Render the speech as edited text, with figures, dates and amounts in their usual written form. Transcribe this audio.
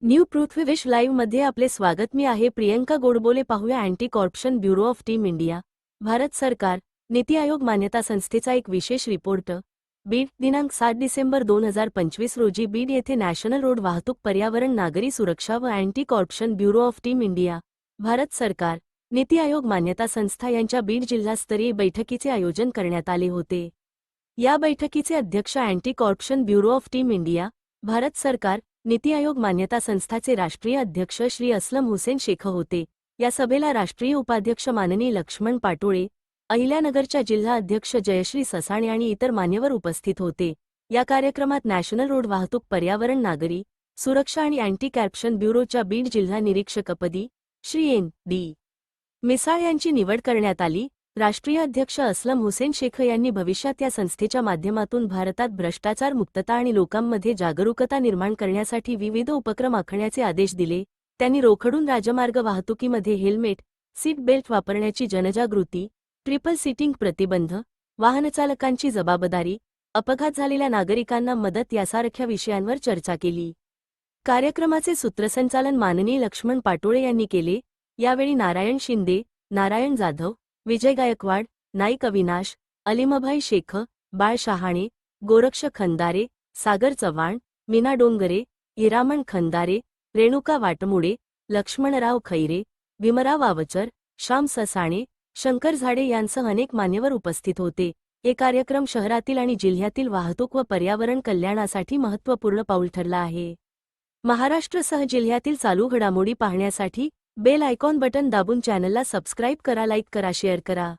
New पृथ्वीविश live मध्ये आपले स्वागत. मी आहे प्रियंका गोडबोले. पाहूया anti corruption bureau of team India Bharat सरकार नीती आयोग मान्यता संस्थेचा एक विशेष रिपोर्ट. बीड दिनांक 7 डिसेंबर 2025 रोजी बीड येथे नॅशनल रोड वाहतूक पर्यावरण नागरी सुरक्षा व anti corruption bureau of team India Bharat सरकार नीती आयोग मान्यता संस्था यांच्या बीड जिल्हास्तरीय बैठकीचे आयोजन करण्यात आले होते. या बैठकीचे अध्यक्ष anti corruption bureau of team India Bharat सरकार नीती आयोग मान्यता संस्थाचे राष्ट्रीय अध्यक्ष श्री असलम हुसेन शेख होते. या सभेला राष्ट्रीय उपाध्यक्ष माननीय लक्ष्मण पाटोळे, अहिल्यानगरच्या जिल्हा अध्यक्ष जयश्री ससाणे आणि इतर मान्यवर उपस्थित होते. या कार्यक्रमात नॅशनल रोड वाहतूक पर्यावरण नागरी सुरक्षा आणि अँटी करप्शन ब्युरोच्या बीड जिल्हा निरीक्षकपदी श्री N.D. मिसाळ यांची निवड करण्यात आली. राष्ट्रीय अध्यक्ष असलम हुसेन शेख यांनी भविष्यात या संस्थेच्या माध्यमातून भारतात भ्रष्टाचार मुक्तता आणि लोकांमध्ये जागरूकता निर्माण करण्यासाठी विविध उपक्रम आखण्याचे आदेश दिले. त्यांनी रोखडून राजमार्ग वाहतुकीमध्ये हेल्मेट, सीट बेल्ट वापरण्याची जनजागृती, ट्रिपल सीटिंग प्रतिबंध, वाहनचालकांची जबाबदारी, अपघात झालेल्या नागरिकांना मदत यासारख्या विषयांवर चर्चा केली. कार्यक्रमाचे सूत्रसंचालन माननीय लक्ष्मण पाटोळे यांनी केले. यावेळी नारायण शिंदे, नारायण जाधव, विजय गायकवाड, नाईक अविनाश, अलिमभाई शेख, बाळ शहाणे, गोरक्ष खंदारे, सागर चव्हाण, मीना डोंगरे, हिरामण खंदारे, रेणुका वाटमुडे, लक्ष्मणराव खैरे, भीमराव आवचर, श्याम ससाणे, शंकर झाडे यांसह अनेक मान्यवर उपस्थित होते. हे कार्यक्रम शहरातील आणि जिल्ह्यातील वाहतूक व पर्यावरण कल्याणासाठी महत्त्वपूर्ण पाऊल ठरला आहे. महाराष्ट्रासह जिल्ह्यातील चालू घडामोडी पाहण्यासाठी बेल आयकॉन बटन दाबून चॅनलला सबस्क्राईब करा, लाईक करा, शेअर करा.